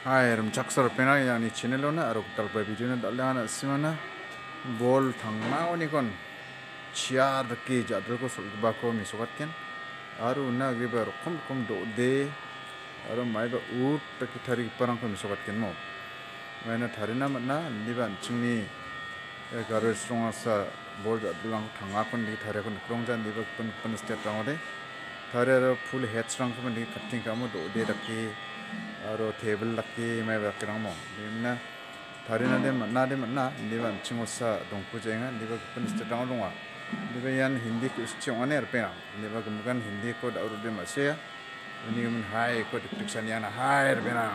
Hai, rumchaksar pena yang ni channel lo na arok talpa video na dalana simana bol thangna oni kon chiar ke jadro ko sulba ko misokat ken aru na griba rokom do de aru mai ba ut taki thari parang ko misokat ken mo maina tharina matna niban chingni garo stronga sa bol jadlang thanga kon di thare kon krongjan diba pun step rangode thare full head strong ko di cutting kamo do de taki aro table laki mai ba kirang mo dimna tharina de na diban chingosa dongpujenga diba pun step rangolunga diba yan hindi ko chingone erpena diba kemukan hindi ko da urde masya ini kemun hai ko diksan yana hai erpena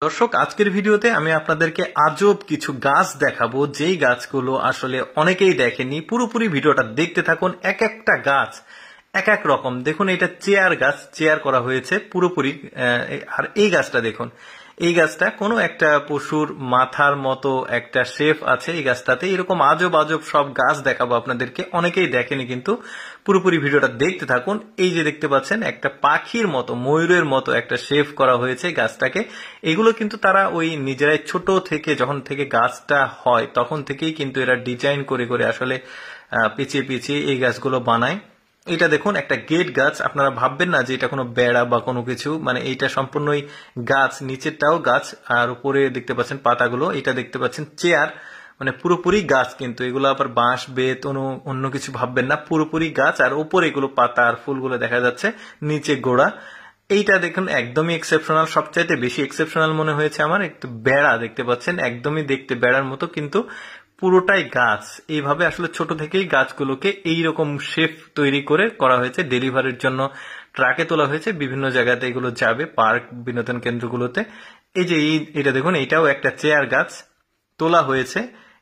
দর্শক আজকের ভিডিওতে আমি আপনাদেরকে আজব কিছু গাছ দেখাবো যেই গাছগুলো আসলে অনেকেই দেখেনি পুরোপুরি ভিডিওটা দেখতে থাকুন এক একটা গাছ এক এক রকম দেখুন এটা চেয়ার গাছ চেয়ার করা হয়েছে পুরোপুরি আর এই গাছটা দেখুন এই গাছটা কোনো একটা পশুর মাথার মতো একটা শেপ আছে এই গাছটাতে এরকম আজব আজব সব গাছ দেখাবো আপনাদেরকে অনেকেই দেখেনি কিন্তু পুরোপুরি ভিডিওটা দেখতে থাকুন এই যে দেখতে পাচ্ছেন একটা পাখির মতো ময়ূরের মতো একটা শেপ করা হয়েছে গাছটাকে এগুলো কিন্তু তারা ওই নিজেরাই ছোট থেকে যখন থেকে গাছটা হয় তখন থেকেই কিন্তু এরা ডিজাইন করে করে আসলে পিছিয়ে এই গাছগুলো বানায় এটা দেখুন একটা গেট গাছ আপনারা ভাববেন না যে এটা কোনো বেড়া বা কোনো কিছু মানে এইটা সম্পূর্ণই গাছ নিচেরটাও গাছ আর উপরে দেখতে পাচ্ছেন পাতাগুলো এটা দেখতে পাচ্ছেন চেয়ার মানে পুরোপুরি গাছ কিন্তু এগুলো আবার বাঁশ বেত অন্য কিছু ভাববেন না পুরোপুরি গাছ আর উপরে এগুলো পাতা আর ফুলগুলো দেখা যাচ্ছে নিচে গোড়া এইটা দেখুন একদমই এক্সেপশনাল সবচাইতে বেশি এক্সেপশনাল মনে হয়েছে আমার একটু বেড়া দেখতে পাচ্ছেন একদমই দেখতে বেড়ার মতো কিন্তু পুরোটাই গাছ এইভাবে আসলে ছোট থেকেই গাছগুলোকে এইরকম শেপ তৈরি করে করা হয়েছে ডেলিভারির জন্য ট্রাকে তোলা হয়েছে বিভিন্ন জায়গাতে এগুলো যাবে পার্ক বিনোদন কেন্দ্রগুলোতে এই যে এটা দেখুন এটাও একটা চেয়ার গাছ তোলা হয়েছে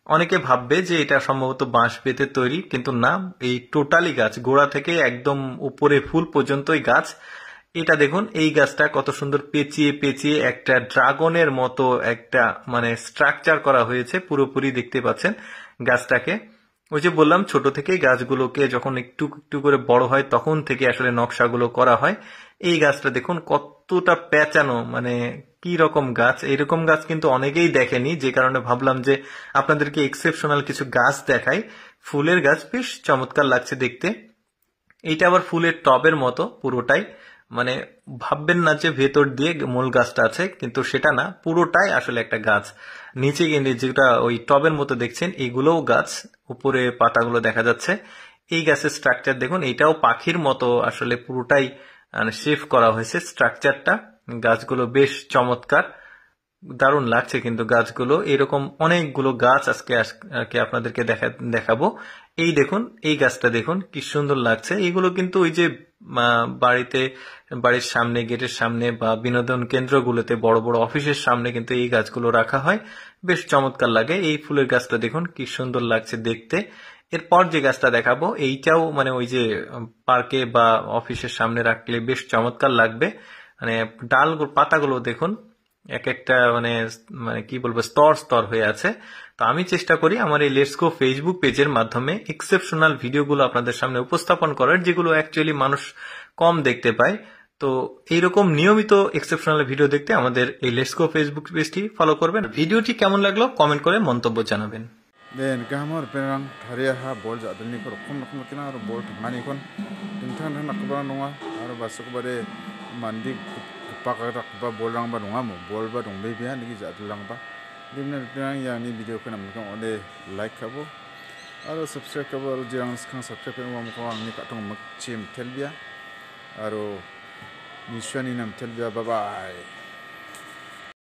অনেকে ভাববে যে এটা সম্ভবত বাঁশ বেতের তৈরি কিন্তু না এই টোটালি গাছ গোড়া থেকে একদম উপরে ফুল পর্যন্তই গাছ এটা দেখুন এই গাছটা কত সুন্দর পেঁচিয়ে একটা ড্রাগনের মতো একটা মানে স্ট্রাকচার করা হয়েছে পুরোপুরি দেখতে পাচ্ছেন গাছটাকে ওই যে বললাম ছোট থেকে গাছগুলোকে যখন একটু একটু করে বড় হয় তখন থেকে আসলে নকশাগুলো করা হয় এই গাছটা দেখুন কতটা পেঁচানো মানে কি রকম গাছ এইরকম গাছ কিন্তু অনেকেই দেখেনি যে কারণে ভাবলাম যে আপনাদেরকে এক্সেপশনাল কিছু গাছ দেখাই ফুলের গাছ বেশ চমৎকার লাগছে দেখতে এইটা আবার ফুলের টবের মতো পুরোটাই মানে ভাববেন না যে ভেতর দিয়ে মূল গাছটা আছে কিন্তু সেটা না পুরোটাই আসলে একটা গাছ নিচে যেটা ওই টবের মতো দেখছেন এগুলোও গাছ উপরে পাতাগুলো দেখা যাচ্ছে এই গাছের স্ট্রাকচার দেখুন এটাও পাখির মতো আসলে পুরোটাই শেপ করা হয়েছে স্ট্রাকচারটা গাছগুলো বেশ চমৎকার দারুণ লাগছে কিন্তু গাছগুলো এরকম অনেকগুলো গাছ আজকে আপনাদেরকে দেখাবো এই দেখুন এই গাছটা দেখুন কি সুন্দর লাগছে এগুলো কিন্তু ওই যে বাড়ির সামনে গেটের সামনে বা বিনোদন কেন্দ্রগুলোতে বড় বড় অফিসের সামনে কিন্তু এই গাছগুলো রাখা হয় বেশ চমৎকার লাগে এই ফুলের গাছটা দেখুন কি সুন্দর লাগছে দেখতে এরপর যে গাছটা দেখাবো এইটাও মানে ওই যে পার্কে বা অফিসের সামনে রাখলে বেশ চমৎকার লাগবে মানে পাতাগুলো দেখুন এক একটা মানে মানে কি বলবো স্তর স্তর হয়ে আছে তো আমি চেষ্টা করি আমার এই লেটস গো ফেসবুক পেজের মাধ্যমে এক্সেপশনাল ভিডিওগুলো আপনাদের সামনে উপস্থাপন করার যেগুলো অ্যাকচুয়ালি মানুষ কম দেখতে পায় তো এইরকম নিয়মিত এক্সেপশনাল ভিডিও দেখতে আমাদের এই লেটস গো ফেসবুক পেজটি ফলো করবেন ভিডিওটি কেমন লাগলো কমেন্ট করে মন্তব্য জানাবেন den gamor perang tharia ha bol jadni ko rokom kina aro bol thangani kon tintang nakba nonga aro basuk bare mandi pakak ba bol rang ba nonga mo bol ba dong be bia nigi jadlang ba dimna perang ya ni video ko nam ko ode like kabo aro subscribe kabo aro jirang skang subscribe ko mo ko angni ka tong mak chim telbia aro nishwani nam telbia bye bye